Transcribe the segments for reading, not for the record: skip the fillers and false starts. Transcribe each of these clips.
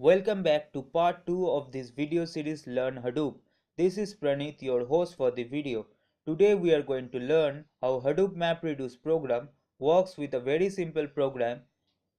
Welcome back to part 2 of this video series Learn Hadoop. This is Pranit, your host for the video. Today we are going to learn how Hadoop MapReduce program works with a very simple program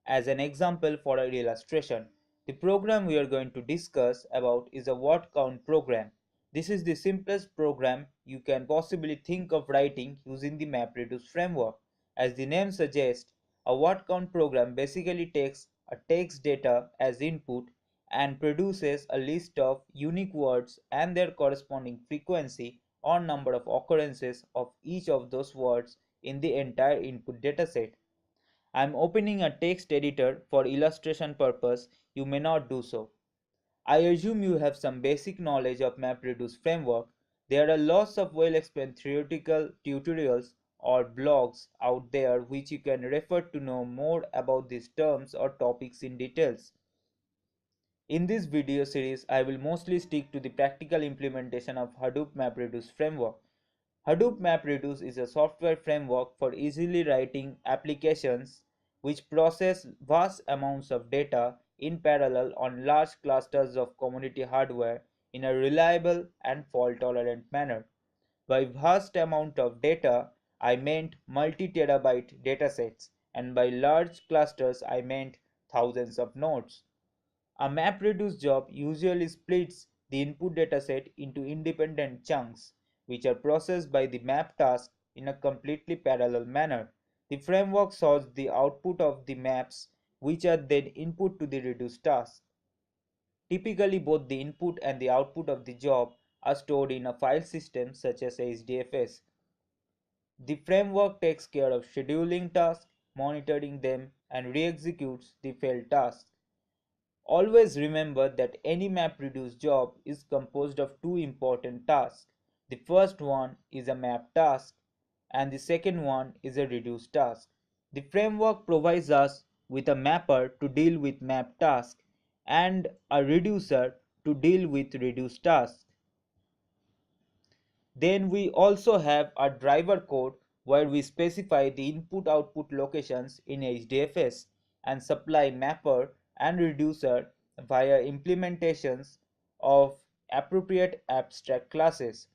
as an example for our illustration. The program we are going to discuss about is a word count program. This is the simplest program you can possibly think of writing using the MapReduce framework. As the name suggests, a word count program basically takes a text data as input and produces a list of unique words and their corresponding frequency or number of occurrences of each of those words in the entire input dataset. I am opening a text editor for illustration purpose. You may not do so. I assume you have some basic knowledge of MapReduce framework. There are lots of well-explained theoretical tutorials or blogs out there which you can refer to know more about these terms or topics in details. In this video series, I will mostly stick to the practical implementation of Hadoop MapReduce framework. Hadoop MapReduce is a software framework for easily writing applications which process vast amounts of data in parallel on large clusters of commodity hardware in a reliable and fault-tolerant manner. By vast amount of data, I meant multi-terabyte datasets, and by large clusters, I meant thousands of nodes. A MapReduce job usually splits the input dataset into independent chunks, which are processed by the map task in a completely parallel manner. The framework sorts the output of the maps, which are then input to the reduce task. Typically, both the input and the output of the job are stored in a file system such as HDFS. The framework takes care of scheduling tasks, monitoring them, and re-executes the failed tasks. Always remember that any MapReduce job is composed of two important tasks. The first one is a map task and the second one is a reduce task. The framework provides us with a mapper to deal with map task and a reducer to deal with reduce task. Then we also have a driver code where we specify the input-output locations in HDFS and supply mapper and reducer via implementations of appropriate abstract classes.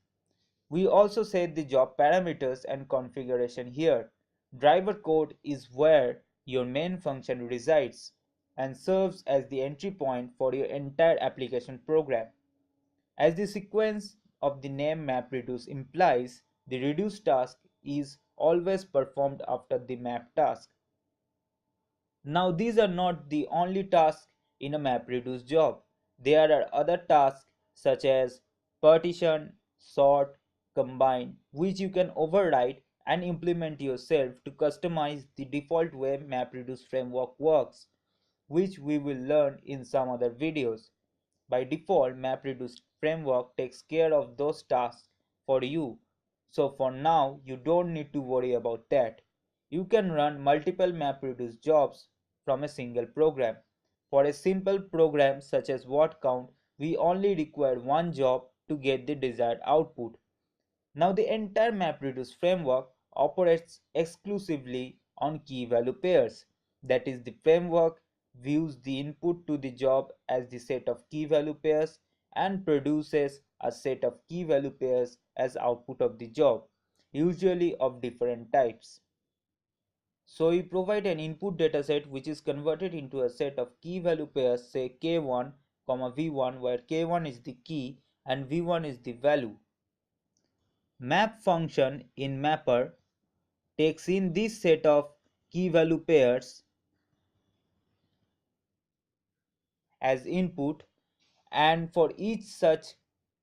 We also set the job parameters and configuration here. Driver code is where your main function resides and serves as the entry point for your entire application program. As the sequence of the name MapReduce implies, the reduce task is always performed after the map task. Now these are not the only tasks in a MapReduce job. There are other tasks such as partition, sort, combine, which you can override and implement yourself to customize the default way MapReduce framework works, which we will learn in some other videos. By default, MapReduce framework takes care of those tasks for you. So for now, you don't need to worry about that. You can run multiple MapReduce jobs from a single program. For a simple program such as word count, we only require one job to get the desired output. Now the entire MapReduce framework operates exclusively on key-value pairs. That is, the framework views the input to the job as the set of key-value pairs and produces a set of key-value pairs as output of the job, usually of different types. So we provide an input dataset which is converted into a set of key-value pairs, say K1, V1, where K1 is the key and V1 is the value. Map function in mapper takes in this set of key-value pairs as input, and for each such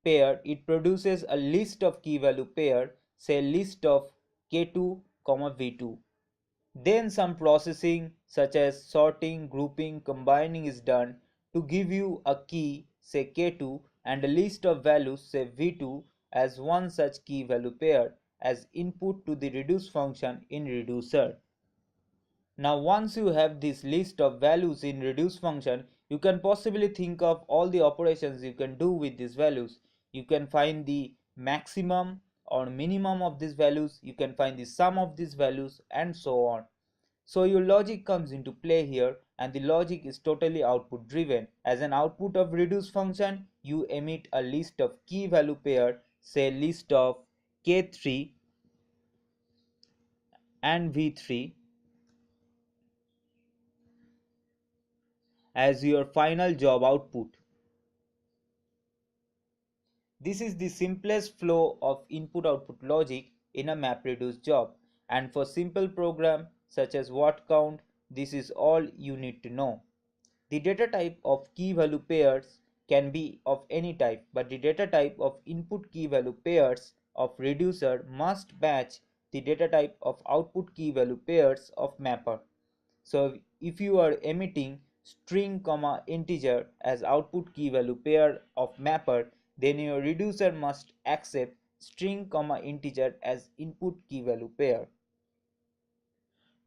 pair it produces a list of key-value pair, say list of K2, V2. Then some processing such as sorting, grouping, combining is done to give you a key, say K2, and a list of values, say V2, as one such key value pair as input to the reduce function in reducer. Now once you have this list of values in reduce function, you can possibly think of all the operations you can do with these values. You can find the maximum or minimum of these values, you can find the sum of these values, and so on. So your logic comes into play here and the logic is totally output driven. As an output of reduce function, you emit a list of key value pair, say list of K3 and V3 as your final job output. This is the simplest flow of input-output logic in a MapReduce job, and for simple program such as word count, this is all you need to know. The data type of key value pairs can be of any type, but the data type of input key value pairs of reducer must match the data type of output key value pairs of mapper. So if you are emitting string comma integer as output key value pair of mapper, then your reducer must accept string comma integer as input key value pair.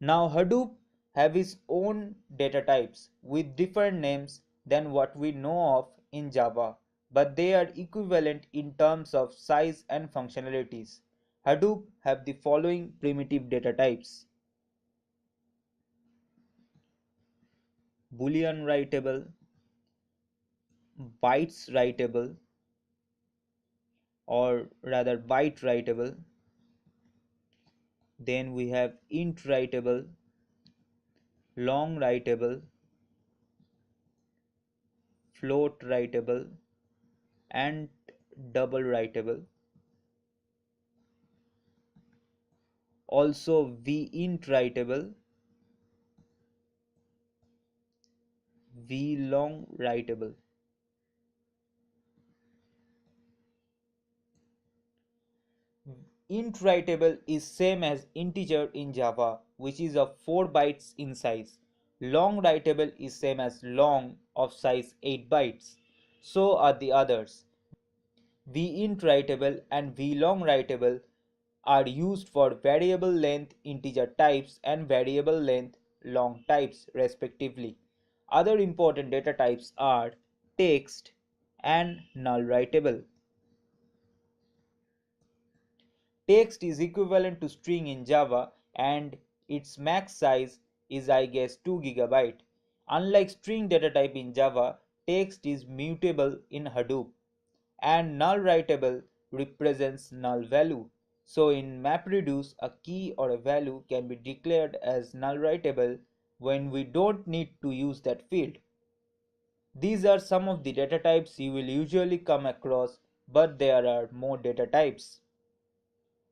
Now Hadoop have its own data types with different names than what we know of in Java, but they are equivalent in terms of size and functionalities. Hadoop have the following primitive data types: Boolean writable, bytes writable, or rather byte writable. Then we have int writable, long writable, float writable, and double writable. Also vint writable, vlong writable. Int writable is same as integer in Java, which is of 4 bytes in size. Long writable is same as long of size 8 bytes. So are the others. Vint writable and vlong writable are used for variable length integer types and variable length long types respectively. Other important data types are text and null writable. Text is equivalent to string in Java and its max size is I guess 2 GB. Unlike string data type in Java, text is mutable in Hadoop, and null writable represents null value. So in MapReduce, a key or a value can be declared as null writable when we don't need to use that field. These are some of the data types you will usually come across, but there are more data types.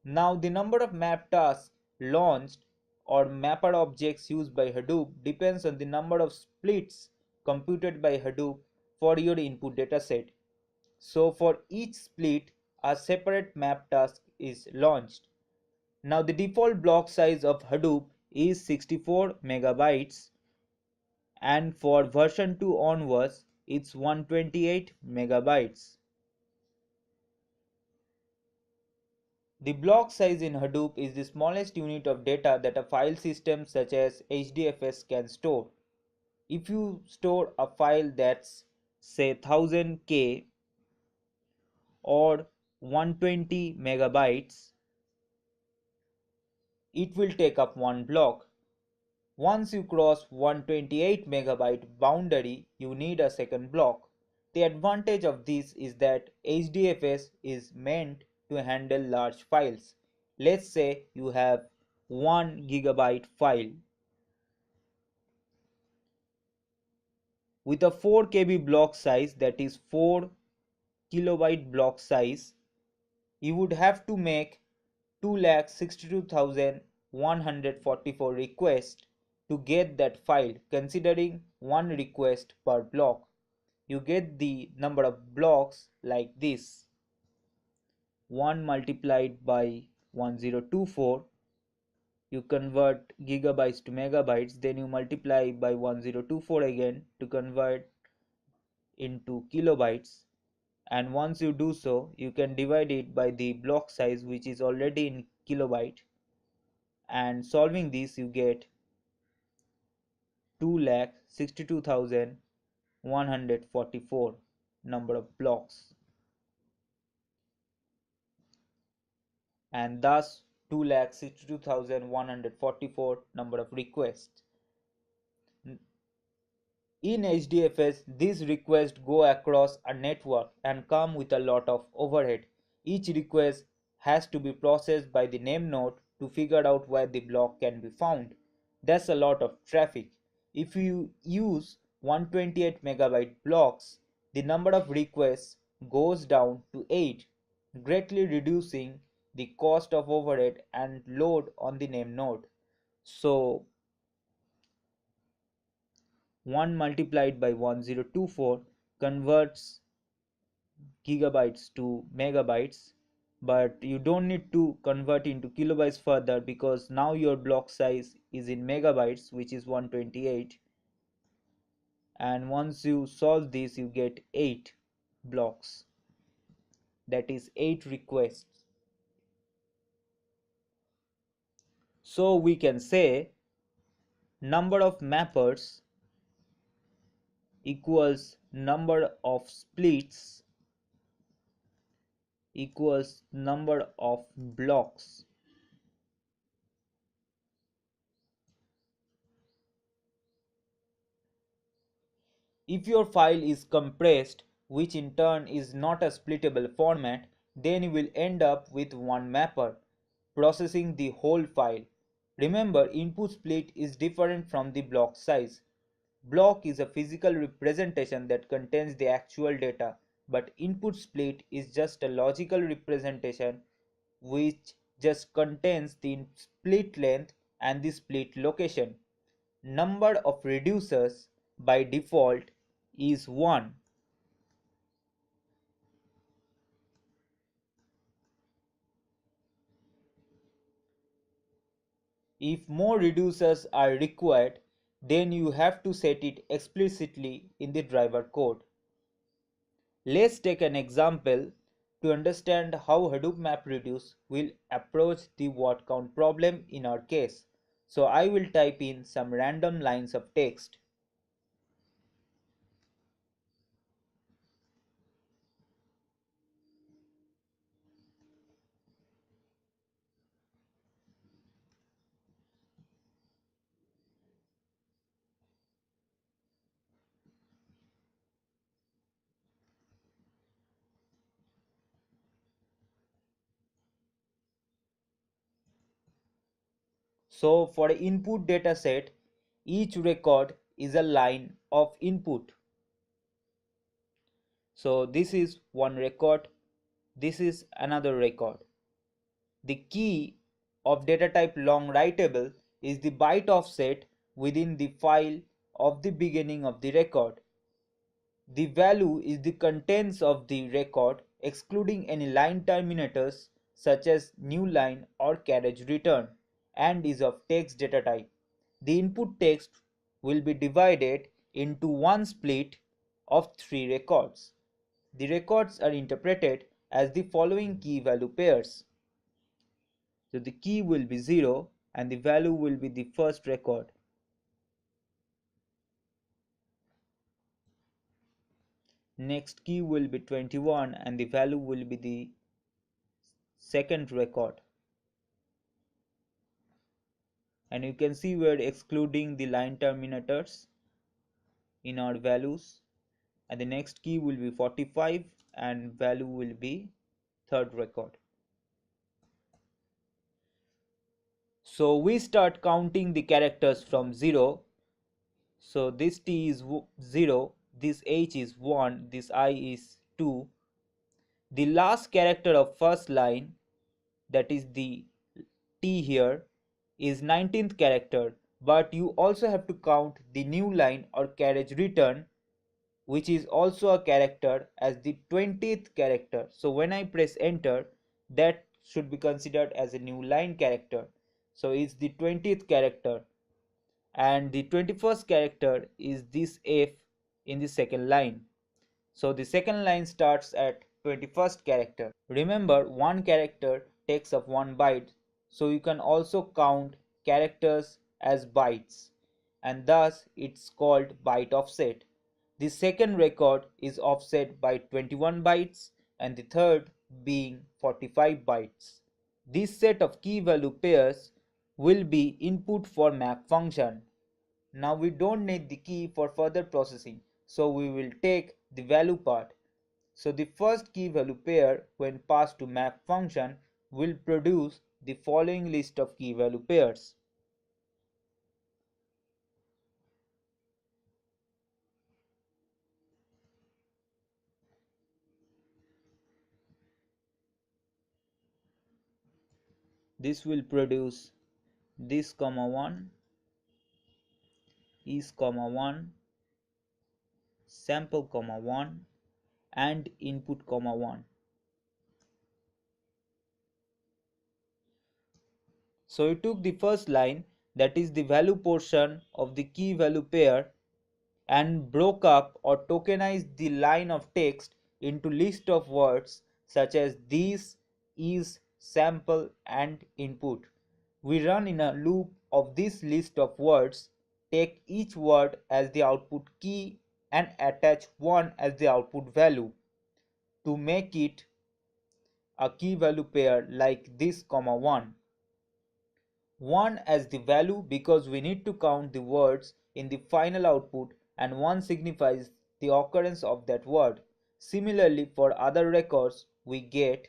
Now the number of map tasks launched or mapper objects used by Hadoop depends on the number of splits computed by Hadoop for your input dataset. So for each split, a separate map task is launched. Now the default block size of Hadoop is 64 megabytes, and for version 2 onwards it's 128 megabytes. The block size in Hadoop is the smallest unit of data that a file system such as HDFS can store. If you store a file that's say 1000K or 120 megabytes, it will take up one block. Once you cross 128 megabyte boundary, you need a second block. The advantage of this is that HDFS is meant to handle large files. Let's say you have 1 gigabyte file. With a 4 KB block size, that is 4 kilobyte block size, you would have to make 2,62,144 requests to get that file, considering one request per block. You get the number of blocks like this: 1 multiplied by 1024. You convert gigabytes to megabytes, then you multiply by 1024 again to convert into kilobytes, and once you do so, you can divide it by the block size, which is already in kilobyte, and solving this you get 2,62,144 number of blocks, and thus 2,62,144 number of requests. In HDFS, these requests go across a network and come with a lot of overhead. Each request has to be processed by the name node to figure out where the block can be found. That's a lot of traffic. If you use 128 megabyte blocks, the number of requests goes down to 8, greatly reducing the cost of overhead and load on the name node. So 1 multiplied by 1024 converts gigabytes to megabytes, but you don't need to convert into kilobytes further because now your block size is in megabytes, which is 128, and once you solve this you get 8 blocks, that is 8 requests. So we can say number of mappers equals number of splits equals number of blocks. If your file is compressed, which in turn is not a splittable format, then you will end up with one mapper processing the whole file. Remember, input split is different from the block size. Block is a physical representation that contains the actual data, but input split is just a logical representation which just contains the split length and the split location. Number of reducers by default is 1. If more reducers are required, then you have to set it explicitly in the driver code. Let's take an example to understand how Hadoop MapReduce will approach the word count problem in our case. So I will type in some random lines of text. So for input dataset, each record is a line of input. So this is one record, this is another record. The key of data type long writable is the byte offset within the file of the beginning of the record. The value is the contents of the record excluding any line terminators such as new line or carriage return, and is of text data type. The input text will be divided into one split of 3 records. The records are interpreted as the following key value pairs. So the key will be 0 and the value will be the first record. Next key will be 21 and the value will be the second record. And you can see we are excluding the line terminators in our values. And the next key will be 45 and value will be third record. So we start counting the characters from 0. So this T is 0, this H is 1, this I is 2. The last character of first line, that is the T here, is 19th character, but you also have to count the new line or carriage return, which is also a character, as the 20th character. So when I press enter, that should be considered as a new line character. So it's the 20th character, and the 21st character is this F in the second line. So the second line starts at 21st character. Remember, one character takes up 1 byte, so you can also count characters as bytes, and thus it's called byte offset. The second record is offset by 21 bytes and the third being 45 bytes. This set of key value pairs will be input for map function. Now we don't need the key for further processing, so we will take the value part. So the first key value pair when passed to map function will produce the following list of key value pairs. This will produce this comma 1, is comma 1, sample comma 1 and input comma 1. So you took the first line, that is the value portion of the key value pair, and broke up or tokenized the line of text into list of words such as this, is, sample and input. We run in a loop of this list of words, take each word as the output key and attach 1 as the output value to make it a key value pair like this comma 1. 1 as the value because we need to count the words in the final output, and 1 signifies the occurrence of that word. Similarly, for other records, we get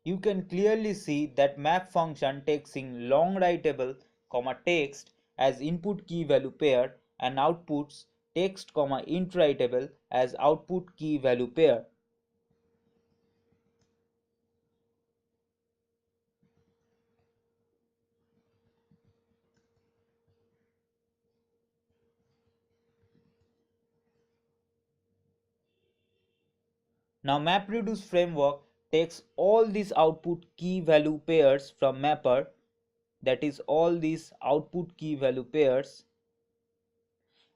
you can clearly see that map function takes in long writable comma text as input key value pair and outputs text comma int writable as output key value pair. Now MapReduce framework takes all these output key value pairs from mapper, that is all these output key value pairs,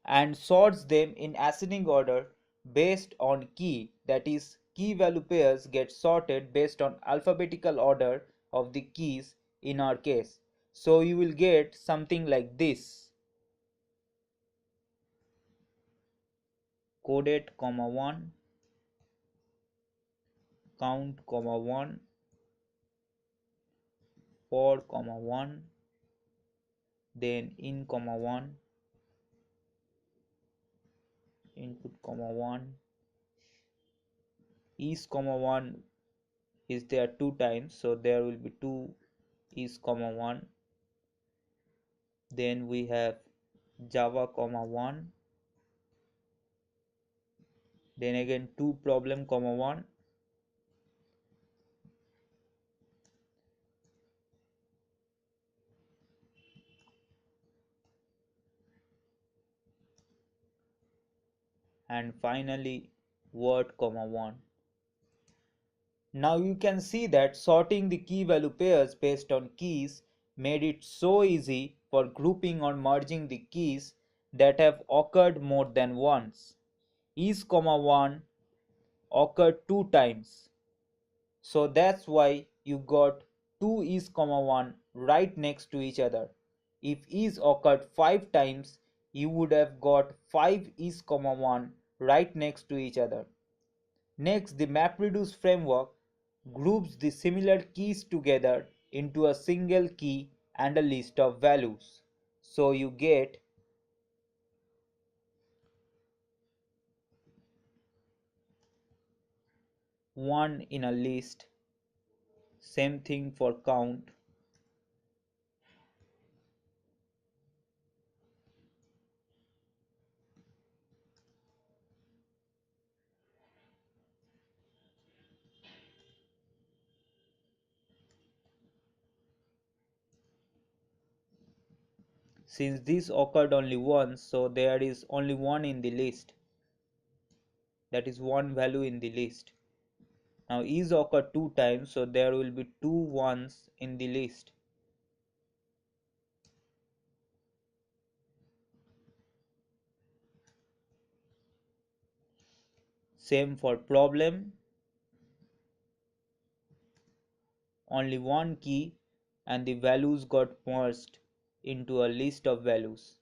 and sorts them in ascending order based on key, that is key value pairs get sorted based on alphabetical order of the keys in our case. So you will get something like this: coded comma 1, count comma 1, for comma 1, then in comma 1, input comma 1, is comma 1 is there 2 times, so there will be 2 is comma 1. Then we have java comma 1, then again 2 problem comma 1, and finally word comma 1. Now you can see that sorting the key value pairs based on keys made it so easy for grouping or merging the keys that have occurred more than once. Is comma 1 occurred 2 times, so that's why you got 2 is comma 1 right next to each other. If is occurred 5 times, you would have got 5 is comma 1 right next to each other. Next, the MapReduce framework groups the similar keys together into a single key and a list of values. So you get 1 in a list. Same thing for count. Since this occurred only once, so there is only 1 in the list. That is one value in the list. Now is occurred 2 times, so there will be 2 ones in the list. Same for problem. Only one key and the values got merged into a list of values.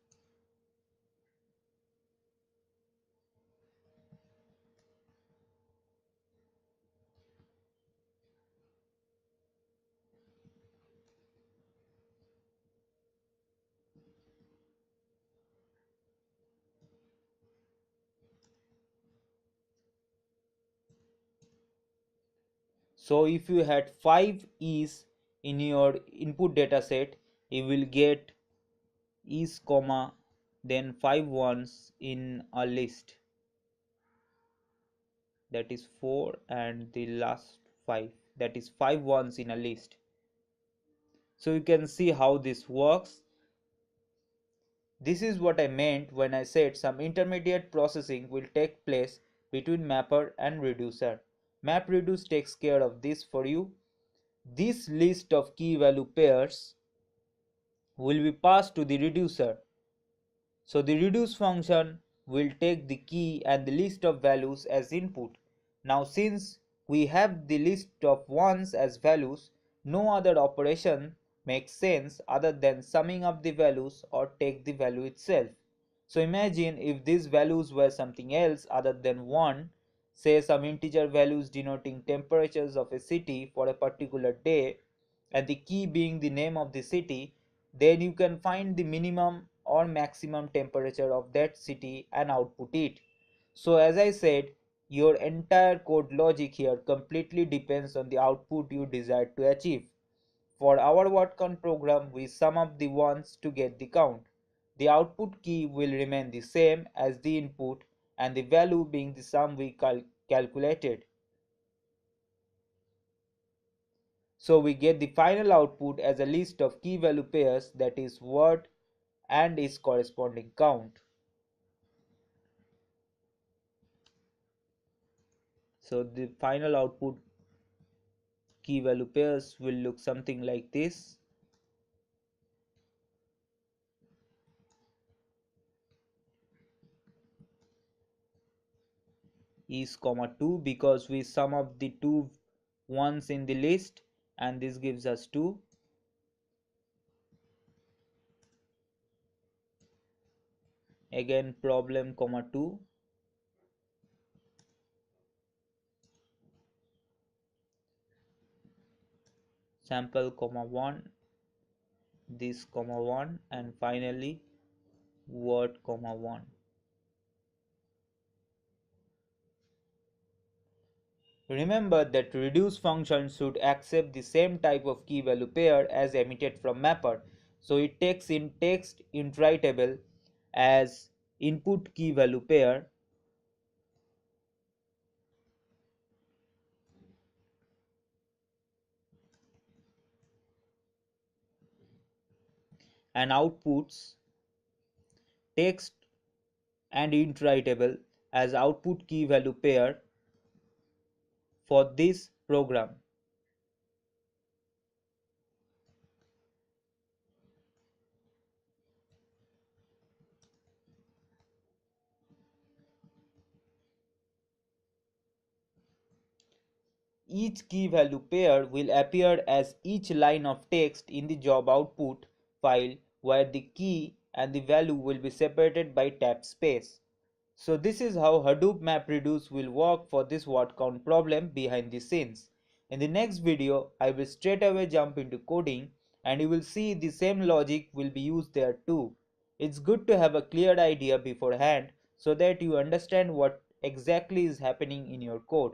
So if you had 5 E's in your input data set, you will get E's comma then 5 ones in a list. That is 4 and the last 5. That is 5 ones in a list. So you can see how this works. This is what I meant when I said some intermediate processing will take place between mapper and reducer. MapReduce takes care of this for you. This list of key value pairs will be passed to the reducer. So the reduce function will take the key and the list of values as input. Now since we have the list of ones as values, no other operation makes sense other than summing up the values or take the value itself. So imagine if these values were something else other than 1, say some integer values denoting temperatures of a city for a particular day, and the key being the name of the city, then you can find the minimum or maximum temperature of that city and output it. So as I said, your entire code logic here completely depends on the output you desire to achieve. For our word count program, we sum up the ones to get the count. The output key will remain the same as the input and the value being the sum we calculated. So we get the final output as a list of key value pairs, that is word and its corresponding count. So the final output key value pairs will look something like this. Is comma 2 because we sum up the two ones in the list and this gives us 2. Again problem comma 2. Sample comma 1. This comma 1 and finally word comma 1. Remember that reduce function should accept the same type of key value pair as emitted from mapper. So it takes in text iterable as input key value pair and outputs text and iterable as output key value pair for this program. Each key value pair will appear as each line of text in the job output file where the key and the value will be separated by tab space. So this is how Hadoop MapReduce will work for this word count problem behind the scenes. In the next video, I will straight away jump into coding and you will see the same logic will be used there too. It's good to have a clear idea beforehand so that you understand what exactly is happening in your code.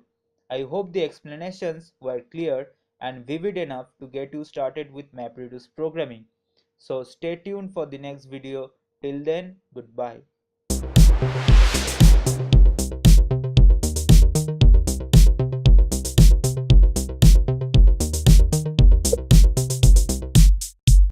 I hope the explanations were clear and vivid enough to get you started with MapReduce programming. So stay tuned for the next video. Till then, goodbye.